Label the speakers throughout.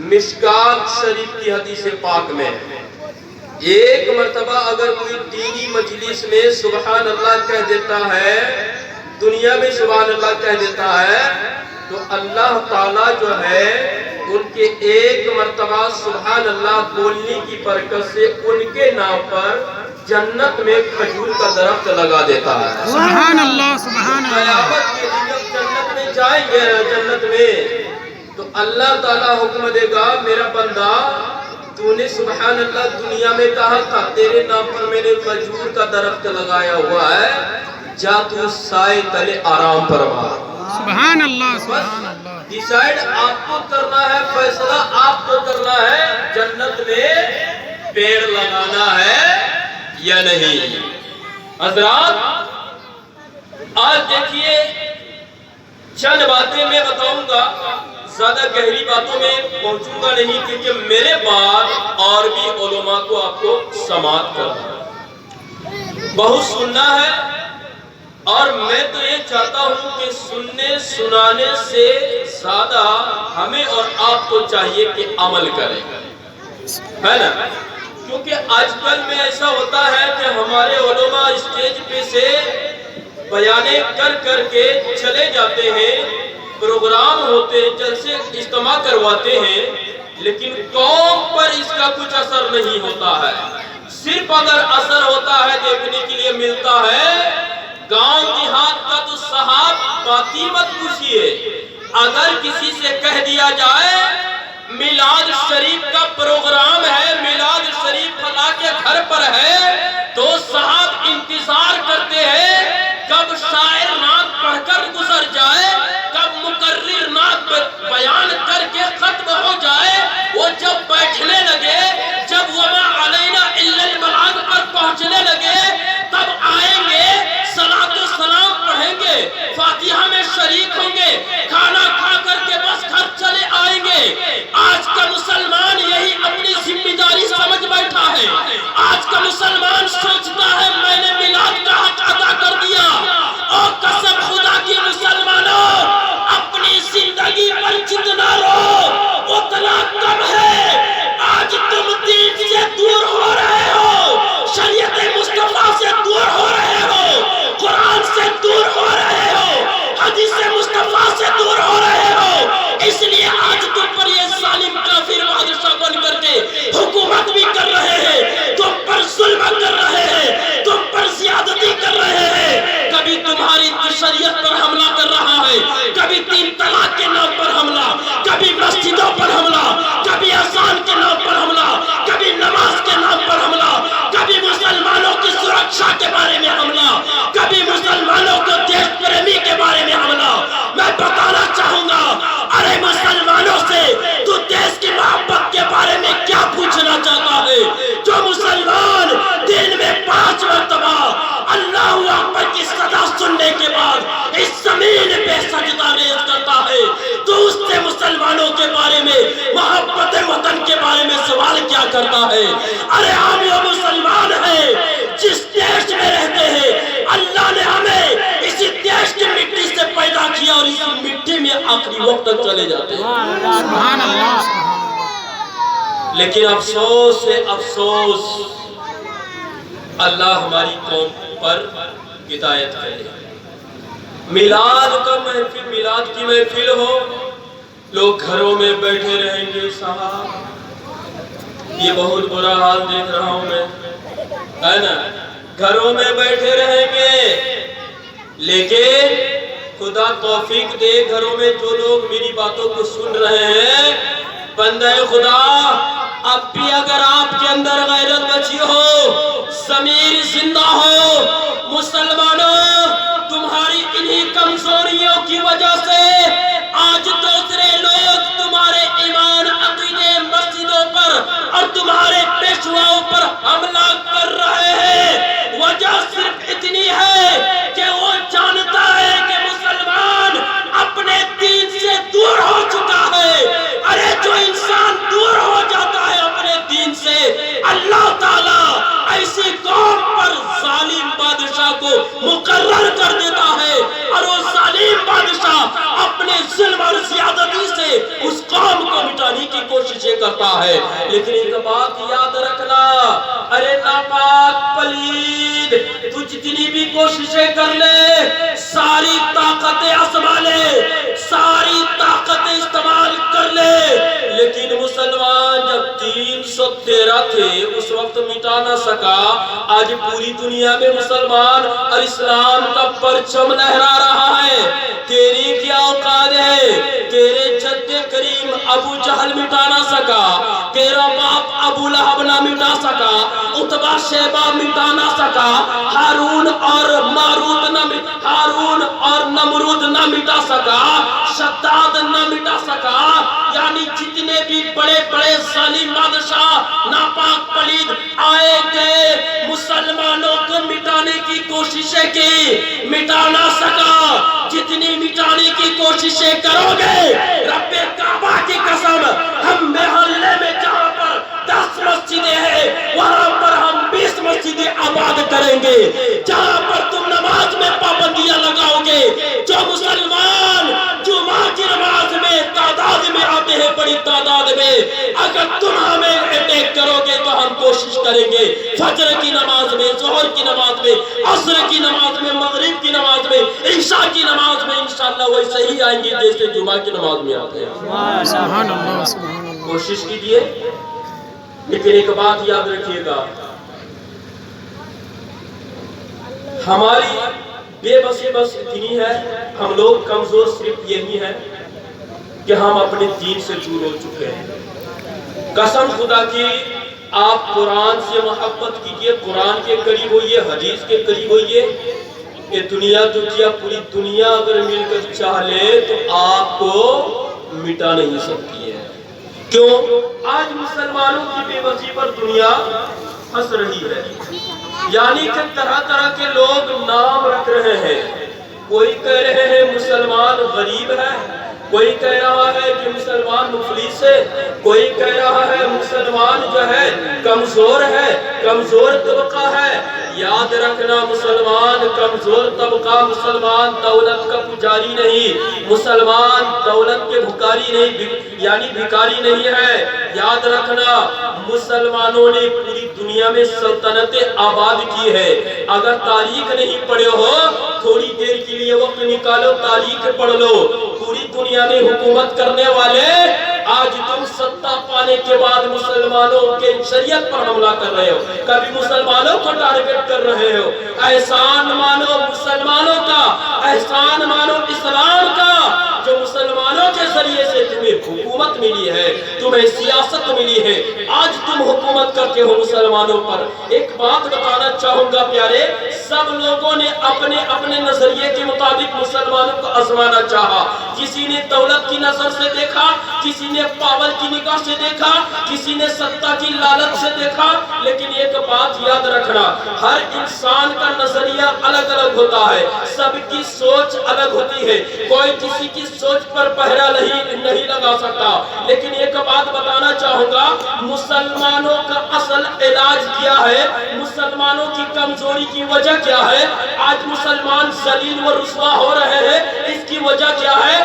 Speaker 1: مشکات شریف کی حدیث پاک میں ایک مرتبہ اگر کوئی دینی مجلس میں سبحان اللہ کہہ دیتا ہے، دنیا میں سبحان اللہ کہہ دیتا ہے، تو اللہ تعالیٰ جو ہے ان کے ایک مرتبہ سبحان اللہ بولنے کی برکت سے ان کے نام پر جنت میں کھجور کا درخت لگا دیتا ہے۔
Speaker 2: سبحان اللہ، سبحان اللہ۔
Speaker 1: قیامت کے دن جب جنت میں جائیں گے، جنت میں تو اللہ تعالیٰ حکم دے گا، میرا بندہ تو نے سبحان اللہ دنیا میں کہا تھا، تیرے نام پر میں نے کھجور کا درخت لگایا ہوا ہے، جا تو سائے تلے آرام فرما۔
Speaker 2: سبحان اللہ، سبحان اللہ۔
Speaker 1: ڈیسائیڈ آپ کو کرنا ہے، فیصلہ آپ کو کرنا ہے، جنت میں پیڑ لگانا ہے یا نہیں۔ حضرات آج دیکھیے چند باتیں میں بتاؤں گا، زیادہ گہری باتوں میں پہنچوں گا نہیں، کیونکہ میرے بعد اور بھی علماء کو آپ کو سماعت کرنا ہے، بہت سننا ہے، اور میں تو یہ چاہتا ہوں کہ سننے سنانے سے زیادہ ہمیں اور آپ کو چاہیے کہ عمل کریں، ہے نا؟ کیونکہ آج کل میں ایسا ہوتا ہے کہ ہمارے علماء اسٹیج پہ سے بیانے کر کر کے چلے جاتے ہیں، پروگرام ہوتے ہیں، جلسے اجتماع کرواتے ہیں، لیکن قوم پر اس کا کچھ اثر نہیں ہوتا ہے۔ صرف اگر اثر ہوتا ہے دیکھنے کے لیے ملتا ہے، گاؤں دیہات کا تو صاحب باقی مت پوچھئے، اگر کسی سے کہہ دیا جائے میلاد شریف کا پروگرام ہے، میلاد شریف فلاں کے گھر پر ہے، تو صاحب انتظار کرتے ہیں کب شاعر نعت پڑھ کر گزر جائے، کب مقرر نعت بیان کر کے ختم ہو جائے۔ وہ جب بیٹھنے لگے، جب وما علینا الا البلاغ پر پہنچنے لگے، تب آئیں گے، صلاۃ و سلام پڑھیں گے، فاتحہ میں شریک ہوں گے، کھانا کھا کر کے بس گھر چلے آئیں گے۔ آج کا مسلمان یہی اپنی ذمہ داری سمجھ بیٹھا ہے۔ آج کا مسلمان سوچتا ہے میں نے میلاد کا حق ادا کر دیا، اور قسم خدا کی مسلمانوں اپنی زندگی پر جتنا رو اتنا کم ہے۔ آج تم دین سے دور ہو رہے ہو، شریعت مصطفیٰ سے دور ہو رہے ہو، قرآن سے دور ہو رہے ہو، حدیث مصطفیٰ سے دور ہو رہے ہو، اس لیے آج تم پر یہ ظالم کافر بادشاہ بن کر کے حکومت بھی کر رہے ہیں، تم پر ظلم کر رہے ہیں، تم پر زیادتی کر رہے ہیں۔ کبھی تمہاری شریعت پر حملہ کر رہا ہے، کبھی 3 طلاق کے نام پر حملہ، کبھی مسجدوں پر حملہ، کبھی اذان کے نام پر حملہ، کبھی نماز کے نام پر حملہ، کبھی مسلمانوں کی سرکشا کے بارے میں حملہ، کبھی مسلمانوں کو دیش پریمی کے بارے میں حملہ۔ میں بتانا چاہوں گا، ارے مسلمانوں سے تو دیش کی محبت کے بارے میں کیا پوچھنا چاہتا ہے؟ جو مسلمان دن میں 5 مرتبہ اللہ اکبر کی صدا سننے کے بعد اس زمین پہ سجدہ ریز کرتا ہے، تو اس سے مسلمانوں کے بارے میں، محبت وطن کے بارے میں سوال کیا کرتا ہے؟ ارے ہم یہ مسلمان ہیں جس دیش میں رہتے ہیں، اللہ نے ہمیں اسی دیش کی مٹی سے پیدا کیا اور اسی مٹی میں آخری وقت تک چلے جاتے ہیں۔
Speaker 2: سبحان اللہ۔
Speaker 1: لیکن افسوس ہے، افسوس، اللہ ہماری قوم پر ہدایت کرے۔ میلاد کا محفل، میلاد کی محفل ہو، لوگ گھروں میں بیٹھے رہیں گے۔ صاحب یہ بہت برا حال دیکھ رہا ہوں میں، ہے نا؟ گھروں میں بیٹھے رہیں گے، لیکن خدا توفیق دے، گھروں میں جو لوگ میری باتوں کو سن رہے ہیں، بندے خدا اب بھی اگر آپ کے اندر غیرت بچی ہو، ضمیر زندہ ہو، مسلمانوں تمہاری انہی کمزوریوں کی وجہ سے آج دوسرے لوگ تمہارے ایمان، عقیدے، مسجدوں پر اور تمہارے پیشواؤں پر حملہ کر رہے ہیں۔ وجہ صرف اتنی ہے کہ وہ جانتا ہے کہ مسلمان اپنے دین سے دور ہو چکا ہے۔ ارے جو انسان دور ہو جاتا ہے اپنے دین سے، اللہ تعالیٰ ایسی قوم پر ظالم بادشاہ کو مقرر کر دیتا ہے، اور وہ ظالم بادشاہ اپنے ظلم اور زیادتی سے اس قوم کو مٹانے کی کوشش کرتا ہے. لیکن ایک بات یاد رکھنا، ارے ناپاک پلید، تو جتنی بھی کوششیں کر لے، ساری طاقتیں آزما لے، ساری طاقتیں استعمال کر لے، لیکن مسلمان جب 313 تھے اس وقت مٹا نہ سکا. آج پوری دنیا میں مسلمان اور اسلام کا پرچم لہرا رہا ہے. تیری کیا اوقات ہے؟ تیرے جد کریم ابو جہل مٹا نہ سکا، تیرا باپ ابو لہب نہ مٹا سکا، عتبہ شیبہ مٹا نہ سکا، ہارون اور نمرود نہ مٹا سکا، شداد نہ مٹا سکا. یعنی جتنے بھی بڑے بڑے ظالم بادشاہ ناپاک پلید آئے گئے، مسلمانوں کو مٹانے کی کوششیں کی، مٹا نہ سکا. جتنی مٹانے کی کوششیں کرو گے، رب کعبہ کی قسم، ہم محلے میں جہاں پر 10 مسجدیں ہیں وہاں پر ہم 20 مسجدیں آباد کریں گے. جہاں پر تم نماز میں پابندیاں لگاؤ گے، جو مسلمان جمعہ کی نماز میں تعداد میں آتے ہیں، بڑی تعداد میں، اگر تم ہمیں اٹیک کرو گے تو ہم کوشش کریں گے فجر کی نماز میں، ظہر کی نماز میں، عصر کی نماز میں، مغرب کی نماز میں، عشاء کی نماز میں انشاءاللہ ویسے ہی آئیں گے جیسے جمعہ کی نماز میں آتے ہیں.
Speaker 2: سبحان اللہ سبحان اللہ.
Speaker 1: کوشش کیجئے. لیکن ایک بات یاد رکھیے گا، ہماری بے بسی بس اتنی ہے، ہم لوگ کمزور صرف یہی ہے کہ ہم اپنے دین سے دور ہو چکے ہیں. قسم خدا کی، آپ قرآن سے محبت کیجئے، قرآن کے قریب ہوئیے، حدیث کے قریب ہوئیے. یہ دنیا پوری دنیا اگر مل کر چاہ لے تو آپ کو مٹا نہیں سکتی ہے. کیوں؟ آج مسلمانوں کی بے بسی پر دنیا ہنس رہی ہے. یعنی کہ طرح طرح کے لوگ نام رکھ رہے ہیں. کوئی کہہ رہے ہیں مسلمان غریب ہے، کوئی کہہ رہا ہے کہ مسلمان مفلس ہے، کوئی کہہ رہا ہے مسلمان جو ہے کمزور ہے، کمزور طبقہ ہے. یاد رکھنا، مسلمان کمزور طبقہ، مسلمان دولت کا پجاری نہیں، مسلمان دولت کے بھکاری نہیں، یعنی بھکاری نہیں ہے. یاد رکھنا، مسلمانوں نے پوری دنیا میں سلطنتیں آباد کی ہے. اگر تاریخ نہیں پڑھے ہو، تھوڑی دیر کے لیے وقت نکالو، تاریخ پڑھ لو. پوری دنیا میں حکومت کرنے والے آج تم ستا پانے کے بعد مسلمانوں کے شریعت پر حملہ کر رہے ہو، کبھی مسلمانوں کو ٹارگٹ کر رہے ہو. احسان مانو مسلمانوں کا، احسان مانو اسلام کا، جو مسلمانوں کے ذریعے سے تمہیں حکومت ملی ہے، تمہیں سیاست ملی ہے. آج تم حکومت کرتے ہو مسلمانوں پر. ایک بات بتانا چاہوں گا پیارے، سب لوگوں نے اپنے اپنے نظریے کے مطابق مسلمانوں کو آزمانا چاہا. کسی نے دولت کی نظر سے دیکھا، کسی نے پاور کی نگاہ سے دیکھا، کسی نے ستا کی لالچ سے دیکھا. لیکن ایک بات یاد رکھنا، ہر انسان کا نظریہ الگ الگ ہوتا ہے، سب کی سوچ الگ ہوتی ہے. کوئی کسی کی سوچ پر پہرا نہیں لگا سکتا. لیکن ایک بات بتانا چاہوں گا، مسلمانوں کا اصل علاج کیا ہے، مسلمانوں کی کمزوری کی وجہ کیا ہے؟ آج مسلمان ذلیل و رسوا ہو رہے ہیں، اس کی وجہ کیا ہے؟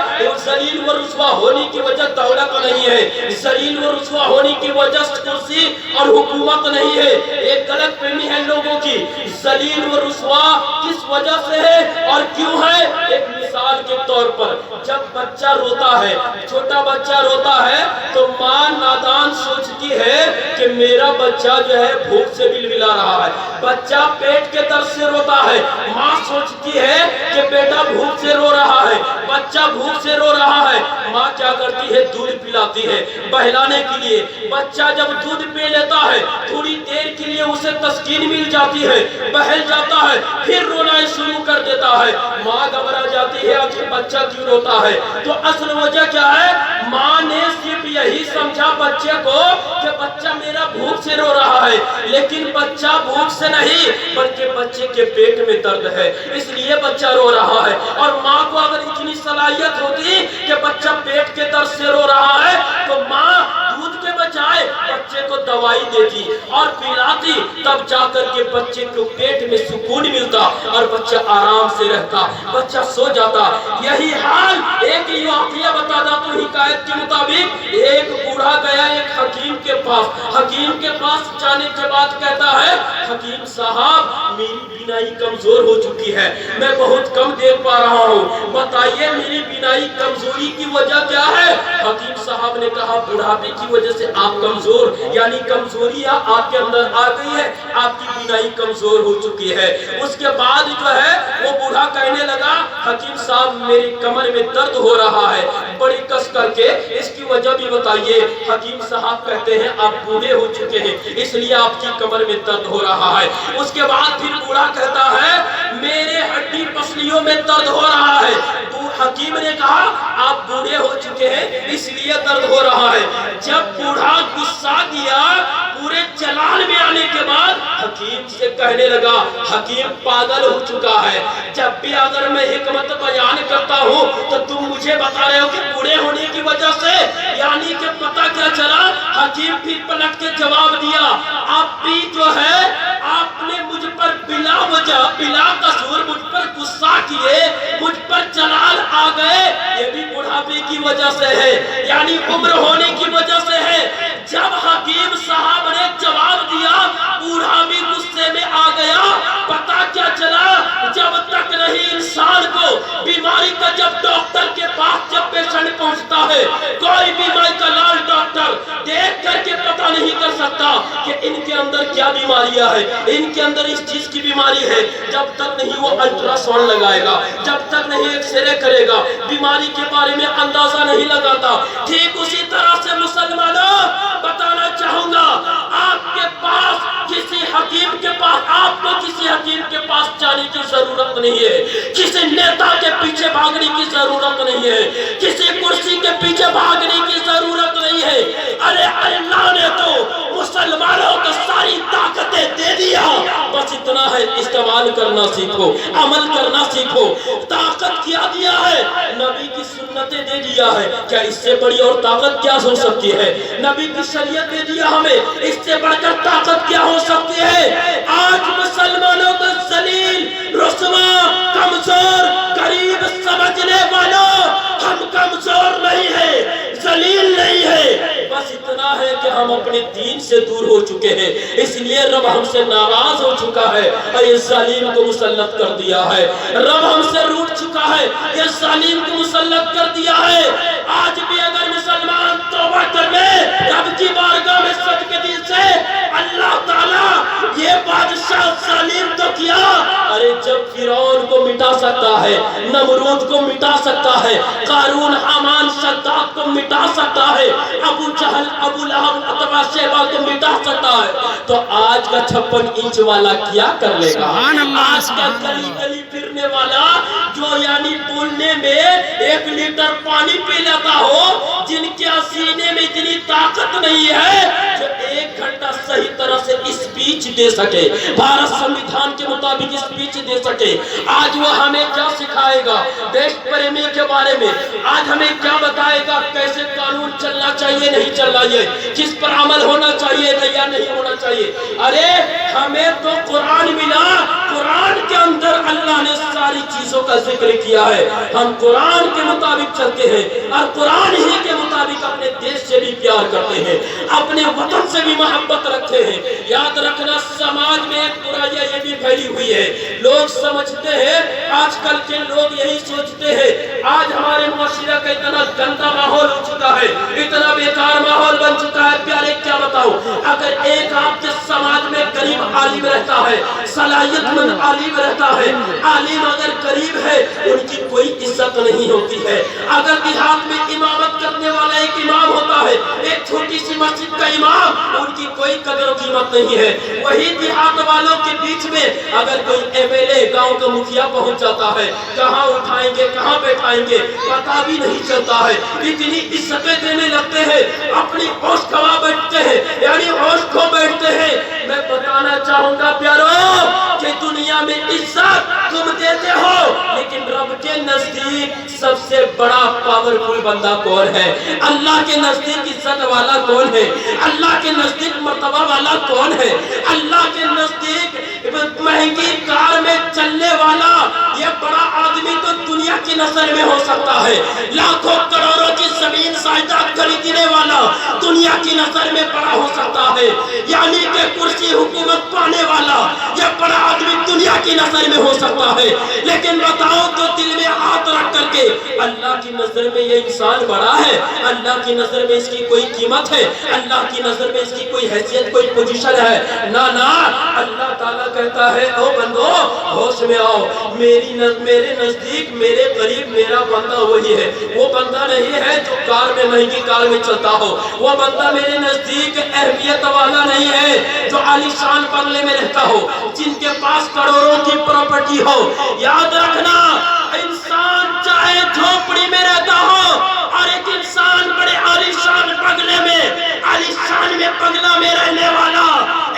Speaker 1: ذلیل و رسوا ہونے کی وجہ دولت نہیں ہے، ذلیل و رسوا ہونے کی وجہ کرسی اور حکومت نہیں ہے. ایک غلط فہمی ہے لوگوں کی. ذلیل و رسوا کس وجہ سے ہے اور کیوں ہے؟ ایک مثال کے طور پر، جب بچہ روتا ہے، چھوٹا بچہ روتا ہے تو ماں نادان سوچتی ہے کہ میرا بچہ جو ہے بھوک سے بلبلا رہا ہے. بچہ پیٹ کے درد سے روتا ہے، ماں سوچتی ہے کہ بیٹا بھوک سے رو رہا ہے. بچہ بھوک سے رو رہا ہے، ماں کیا کرتی ہے؟ دودھ پلاتی ہے بہلانے کے لیے. بچہ جب دودھ پی لیتا ہے، تھوڑی دیر کے لیے اسے تسکین مل جاتی ہے، بہل جاتا ہے، پھر رونا شروع کر دیتا ہے. ماں گھبرا جاتی ہے کہ بچہ کیوں روتا ہے. تو اصل وجہ کیا ہے؟ ماں نے صرف یہی سمجھا بچے کو کہ بچہ میرا بھوک سے رو رہا ہے، لیکن بچہ بھوک سے نہیں بلکہ بچے کے پیٹ میں درد ہے، اس لیے بچہ رو رہا ہے. اور ماں کو اگر اتنی صلاحیت ہوتی کہ بچہ پیٹ کے درد سے رو رہا ہے تو ماں دودھ کے بجائے بچے کو دوائی دیتی اور پلاتی، تب جا کر کے بچے کو پیٹ میں سکون ملتا اور بچہ آرام سے رہتا، بچہ سو جاتا. یہی حال ایک واقعہ بتا دا تو حکایت کے مطابق ایک بوڑھا گیا ایک حکیم کے پاس۔ حکیم کے پاس جانے کے بعد کہتا ہے حکیم صاحب میری بینائی کمزور ہو چکی ہے، میں بہت کم دیکھ پا رہا ہوں، بتائیے میری بینائی کمزوری کی وجہ کیا ہے؟ حکیم صاحب نے کہا بڑھاپے کی وجہ سے آپ کمزور، یعنی کمزوری آپ کے اندر آ گئی ہے، آپ کی بینائی کمزور ہو چکی ہے۔ اس کے بعد جو ہے وہ بوڑھا کہنے لگا حکیم صاحب میری کمر میں درد ہو رہا ہے بڑی کس کر کے، اس کی وجہ بھی بتائیے۔ حکیم صاحب کہتے ہیں آپ بوڑھے ہو چکے ہیں اس لیے آپ کی کمر میں درد ہو رہا ہے۔ اس کے بعد پھر بوڑھا کہتا ہے میرے ہڈی پسلیوں میں درد ہو رہا ہے۔ حکیم نے کہا آپ بوڑھے ہو چکے ہیں اس لیے درد ہو رہا ہے۔ جب بوڑھا غصہ کیا پورے جلال میں آنے کے بعد حکیم سے کہنے لگا حکیم پاگل ہو چکا ہے، جب بھی اگر میں حکمت بیان کرتا ہوں تو تم مجھے بتا رہے ہو کہ بوڑھے ہونے کی وجہ سے، یعنی کہ پتہ کیا چلا؟ حکیم پھر پلٹ کے جواب دیا آپ بھی جو ہے آپ نے مجھ پر بلا وجہ بلا قصور مجھ پر غصہ کیے، مجھ پر جلال آ گئے، یہ بھی بڑھاپے کی وجہ سے ہے، یعنی عمر ہونے کی وجہ سے ہے۔ جب حکیم صاحب نے جواب دیا بوڑھا بھی غصے میں آ گیا۔ پتہ کیا چلا؟ جب تک نہیں انسان کو بیماری کا جب ڈاکٹر کے پاس جب پیشنٹ پہنچتا ہے کوئی بھی مائی کا لال ڈاکٹر دیکھ کر کے پتہ نہیں کر سکتا کہ ان کے اندر کیا بیماریاں ہیں، ان کے اندر اس چیز کی بیماری ہے، جب تک نہیں وہ الٹرا ساؤنڈ لگائے گا، جب تک نہیں ایکس رے کرے گا، بیماری کے بارے میں اندازہ نہیں لگاتا۔ ٹھیک اسی طرح سے مسلمانوں بتانا چاہوں گا آپ کے پاس کسی حکیم کے پاس، آپ کو کسی حکیم کے پاس جانے کی ضرورت نہیں ہے، کسی نیتا کے پیچھے بھاگنے کی ضرورت نہیں ہے، کسی کرسی کے پیچھے بھاگنے کی ضرورت نہیں ہے۔ ارے اللہ نے تو مسلمانوں کو ساری طاقتیں دے دیا، بس اتنا ہے استعمال کرنا سیکھو، عمل کرنا سیکھو۔ طاقت کیا دیا ہے؟ نبی کی سنتیں دے دیا ہے، کیا اس سے بڑی اور طاقت کیا ہو سکتی ہے؟ نبی کی شریعت دے دیا ہمیں، اس سے بڑھ کر طاقت کیا ہو سکتی ہے؟ آج مسلمانوں کو ذلیل، رسوا، کمزور، غریب سمجھنے والوں، ہم کمزور نہیں ہیں، ذلیل نہیں ہے، بس اتنا ہے کہ ہم اپنے دین سے دور ہو چکے ہیں، اس لیے رب ہم سے ناراض ہو چکا ہے اور یہ ظالم کو مسلط کر دیا ہے۔ رب ہم سے روٹ چکا ہے، یہ ظالم کو مسلط کر دیا ہے۔ آج بھی اگر مسلمان توبہ کر لے رب کی بارگاہ میں صدقے دل سے، اللہ تعالیٰ یہ بادشاہ ظالم تو کیا، ارے جب فرعون کو مٹا سکتا ہے، نمرود کو مٹا سکتا ہے، قارون، حامان، شداد کو مٹا سکتا ہے، ابو جہل، ابو لہب، عتبہ، شیبہ کو مٹا سکتا ہے، تو آج کا 56 انچ والا کیا کر لے گا؟ آج کا گلی گلی پھرنے والا جو یعنی بولنے میں 1 لیٹر پانی پی لیتا ہو، جن کے سینے میں اتنی طاقت نہیں ہے جو 1 گھنٹہ صحیح طرح سے اسپیچ دے سکے، بھارت سمویدھان کے مطابق اسپیچ دے سکے، آج وہ ہمیں کیا سکھائے گا دیش پریمی کے بارے میں؟ آج ہمیں کیا بتائے گا کیسے قانون چلنا چاہیے نہیں چلنا چاہیے، کس پر عمل ہونا چاہیے یا نہیں ہونا چاہیے؟ ارے ہمیں تو قرآن ملا، قرآن کے اندر اللہ نے ساری چیزوں کا ذکر کیا ہے، ہم قرآن کے مطابق چلتے ہیں اور قرآن ہی کے مطابق اپنے دیش سے بھی پیار کرتے ہیں، اپنے وطن سے بھی محبت رکھتے ہیں۔ یاد رکھنا سماج میں ایک برائی یہ بھی پھیلی ہوئی ہے، لوگ سمجھتے ہیں، آج کل کے لوگ یہی سوچتے ہیں، آج ہمارے معاشرہ کا اتنا گندا ماحول ہو چکا ہے، اتنا بیکار ماحول بن چکا ہے، پیارے کیا بتاؤں، اگر ایک آپ کے سماج میں قریب عالم رہتا ہے، صلاحیت مند عالم رہتا ہے، عالم اگر قریب ہے ان کی کوئی عزت نہیں ہوتی ہے۔ اگر دیہات میں امامت کرنے والا ایک امام ہوتا ہے، ایک چھوٹی سی مسجد کا امام، ان کی کوئی قدر و قیمت نہیں ہے۔ وہی دیہات والوں کے بیچ میں اگر کوئی ایم ایل اے، گاؤں کا مکھیا پہنچ جاتا ہے، کہاں اٹھائیں گے کہاں بیٹھائیں گے پتہ بھی نہیں چلتا ہے، اتنی عزتیں دینے لگتے ہیں، اپنی ہوش گنوا بیٹھتے ہیں، یعنی ہوش کھو بیٹھتے ہیں۔ میں بتانا چاہوں گا پیارو کہ دنیا میں عزت تم دیتے ہو، لیکن رب کے نزدیک سب سے بڑا پاورفل بندہ کون ہے؟ اللہ کے نزدیک عزت والا کون ہے؟ اللہ کے نزدیک مرتبہ والا کون ہے؟ اللہ کے نزدیک مہنگی کار میں چلنے والا یہ بڑا آدمی تو دنیا کی نظر میں ہو سکتا ہے، لاکھوں کروڑوں کی زمین جائیداد خریدنے والا دنیا کی نظر میں بڑا ہو سکتا ہے، یعنی کہ کرسی حکومت پانے والا یہ بڑا آدمی دنیا کی نظر میں ہو سکتا ہے، لیکن بتاؤ تو دل میں ہاتھ رکھ کر کے اللہ کی نظر میں یہ انسان بڑا ہے؟ اللہ کی نظر میں اس کی کوئی قیمت ہے؟ اللہ کی نظر میں اس کی کوئی حیثیت، کوئی پوزیشن ہے؟ نہ نہ، اللہ تعالیٰ کہتا ہے او بندو ہوش میں آؤ، میرے نزدیک میرے قریب میرا بندہ وہی ہے، وہ بندہ نہیں ہے جو کار میں مہنگی کار میں چلتا ہو، وہ بندہ میرے نزدیک اہمیت والا نہیں ہے جو عالی شان بنگلے میں رہتا ہو، جن کے پاس کروڑوں کی پراپرٹی ہو۔ یاد رکھنا، انسان چاہے جھوپڑی میں رہتا ہو اور ایک انسان بڑے عالی شان بنگلے میں، عالی شان میں بنگلہ میں رہنے والا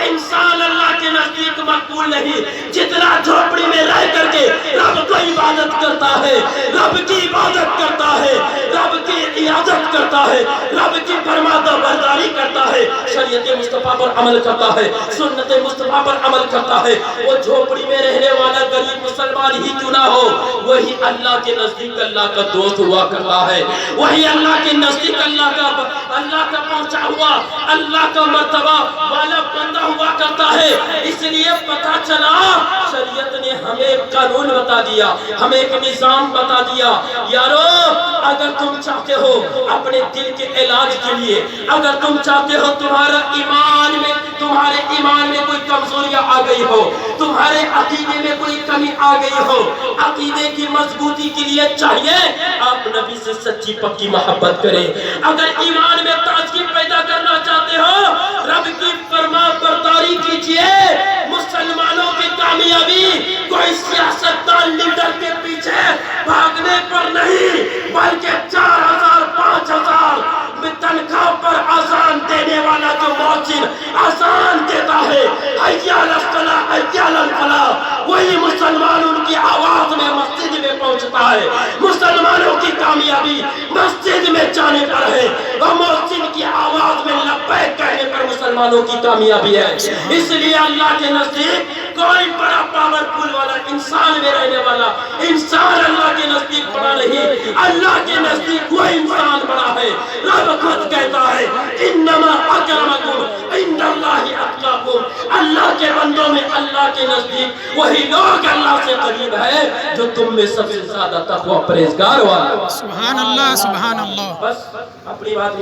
Speaker 1: انسان اللہ کے نزدیک مقبول نہیں، جتنا جھوپڑی میں رہ کر کے رب کو عبادت کرتا ہے، رب کی عبادت کرتا ہے، رب کی عیادت کرتا ہے، رب کی فرماتا برداری کرتا ہے، شریعت مصطفیٰ پر عمل کرتا ہے، سنت مصطفیٰ پر عمل کرتا ہے، وہ جھوپڑی میں رہنے والا غریب مسلمان ہی کیوں نہ ہو، وہی اللہ کے نزدیک اللہ کا دوست ہوا کرتا ہے، وہی اللہ کے نزدیک اللہ کا پہنچا ہوا، اللہ کا مرتبہ والا بندہ ہوا کرتا ہے۔ اس لیے پتہ چلا شریعت نے ہمیں ایک قانون بتا دیا، ہمیں ایک نظام بتا دیا، یارو اگر تم چاہتے ہو اپنے دل کے علاج کے لیے، اگر تم چاہتے ہو تمہارے ایمان میں کوئی کمزوریاں آ گئی ہو، تمہارے عقیدے میں کوئی کمی آ گئی ہو، عقیدے کی مضبوطی کے لیے چاہیے آپ نبی سے سچی پکی محبت کریں۔ اگر ایمان میں تازگی پیدا کرنا چاہتے ہو رب کی فرما برداری کیجئے۔ مسلمانوں کی کامیابی کوئی سیاستدان لیڈر کے پیچھے بھاگنے پر نہیں، بلکہ 4000 5000 تنخواہ پر اذان دینے والا جو مؤذن اذان دیتا ہے حی علی الصلاۃ حی علی الفلاح، وہی مسلمان ان کی آواز میں مسجد میں پہنچتا ہے۔ مسلمانوں کی کامیابی مسجد میں جانے پر ہے، اور مؤذن کی آواز میں لبیک کہنے پر مسلمانوں کی کامیابی ہے۔ اس لیے اللہ کے نزدیک کوئی بڑا پاورفل والا انسان میں رہنے والا انسان اللہ کے نزدیک بڑا نہیں، اللہ کے نزدیک وہ انسان بڑا ہے۔ رب خود کہتا ہے انما اکرمکم عند اللہ اتقاکم، اللہ کے بندوں میں اللہ کے نزدیک وہی لوگ اللہ سے قریب ہے جو تم میں سب سے زیادہ تقوی پرہیزگار والا۔
Speaker 2: سبحان اللہ، سبحان اللہ۔
Speaker 1: بس اپنی بات